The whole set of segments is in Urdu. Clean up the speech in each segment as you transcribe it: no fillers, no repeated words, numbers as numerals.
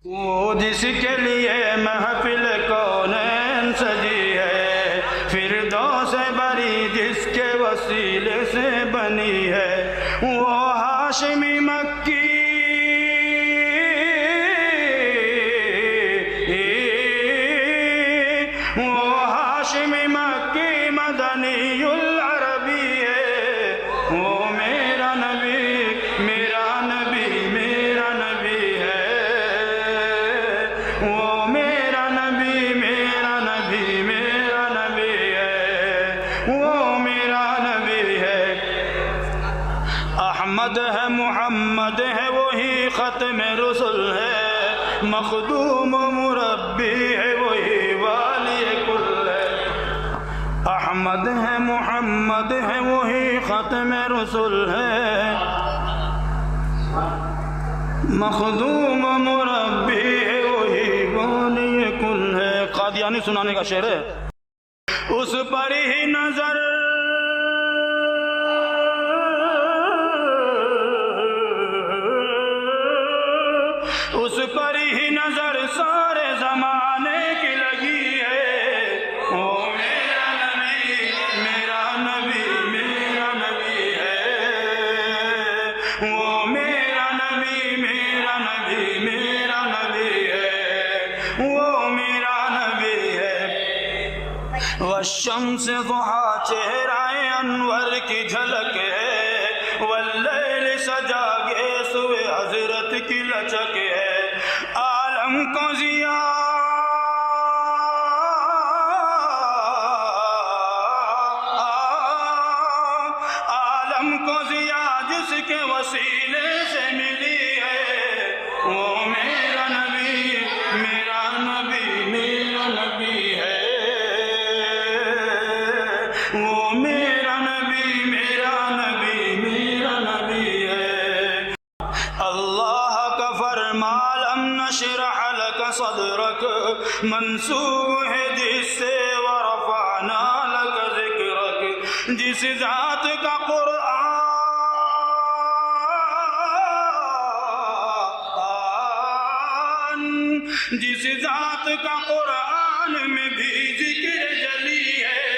وہ جس کے لیے محفل کونین سجی ہے، فردوس بری جس کے وسیلے سے بنی ہے، وہ ہاشمی مکی مدنی العربی ہے، وہ میرا نبی میرا نبی میرا نبی ہے، وہ میرا نبی میرا نبی میرا نبی ہے، وہ میرا نبی ہے۔ احمد ہے محمد ہے وہی ختم رسل ہے، مخدوم مربی ہے وہی والی کل ہے۔ احمد ہے محمد ہے وہی ختم رسل ہے، مخدوم مربی ہے وہی والی کل ہے۔ قادیانی سنانے کا شعر ہے۔ اس پر ہی نظر اس پر ہی نظر سارے زمانے کی لگی ہے، وہ میرا نبی میرا نبی میرا نبی ہے، وہ میرا نبی میرا نبی میرا نبی ہے، وہ میرا نبی ہے۔ والشمس ضحا چہرہ انور کی جھلک ہے، واللیل سجا گیسوئے حضرت کی لچک ہے، عالم کو ضیاء عالم کو ضیاء جس کے وسیلے سے ملی ہے، وہ میرا نبی میرا نبی میرا نبی ہے، وہ میرا نبی میرا نبی میرا نبی ہے۔ اللہ کا فرما لم نشرح لك صدرك منسوب ہے جس سے ورفعنا لك ذکرک، جس ذات کا قرآن جس ذات کا قرآن میں بھی ذکر جلی ہے،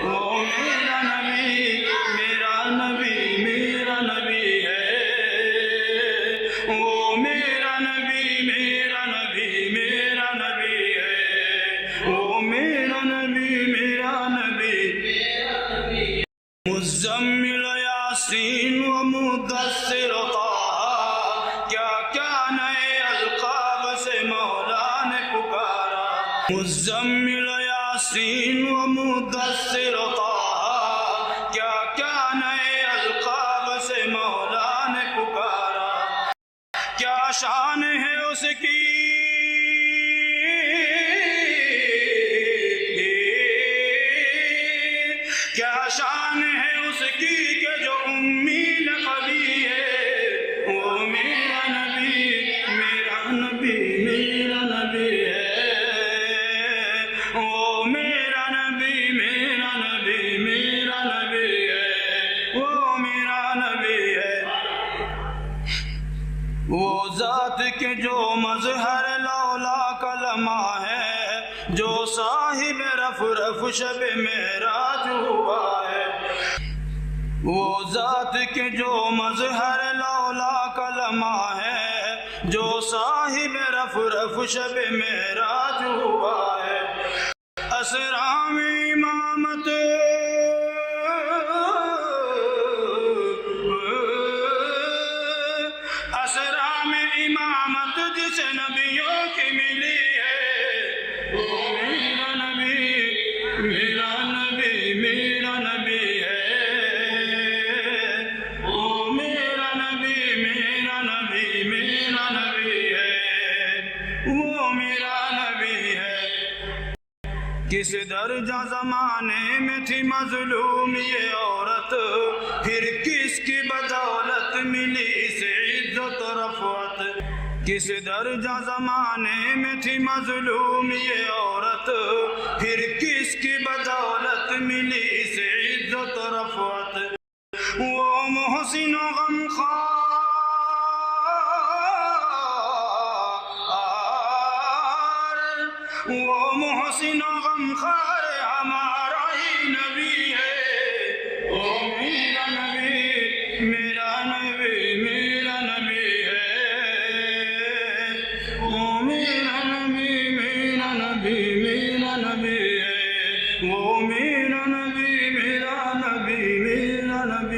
وہ میرا نبی میرا نبی میرا نبی ہے، وہ میرا نبی میرا نبی میرا نبی ہے، وہ میرا نبی میرا نبی۔ مزمل یاسین و مدثر طٰہٰ، کیا کیا نئے القاب سے مولا نے پکارا۔ مزمل یاسین و مدثر طٰہٰ، کیا کیا نئے القاب سے مولا نے پکارا۔ کیا شان ہے اس کی کیا شان ہے اس کی کہ جو امی لقبی ہے، وہ میرا نبی میرا نبی میرا نبی ہے، وہ میرا نبی میرا نبی میرا نبی ہے، وہ میرا نبی ہے۔ وہ ذات کے جو مظہر لولا کلمہ ہے، جو صاحب رف رف شب معراج ہوا ہے، وہ ذات کے جو مظہر لولا کلمہ ہے، جو صاحب رف رف شب معراج ہوا ہے۔ اسرا میں امامت اسرا میں امامت جس نبیوں کی ملی ہے، وہ میرا نبی میرا نبی میرا نبی ہے، وہ میرا نبی میرا نبی میرا نبی ہے، وہ میرا نبی ہے۔ کس درجہ زمانے میں تھی مظلوم یہ عورت، پھر کس کی بدولت ملی اسے عزت رفعت۔ کس درجہ زمانے میں تھی مظلوم یہ عورت، پھر کس کی بدولت ملی اسے عزت رفعت۔ وہ محسن و غمخوار وہ محسن و غمخوار ہمارا ہی نبی ہے، وہ میرا نبی میرا نبی میرا نبی ہے، وہ میرا نبی میرا نبی میرا نبی ہے، وہ میرا نبی میرا نبی میرا نبی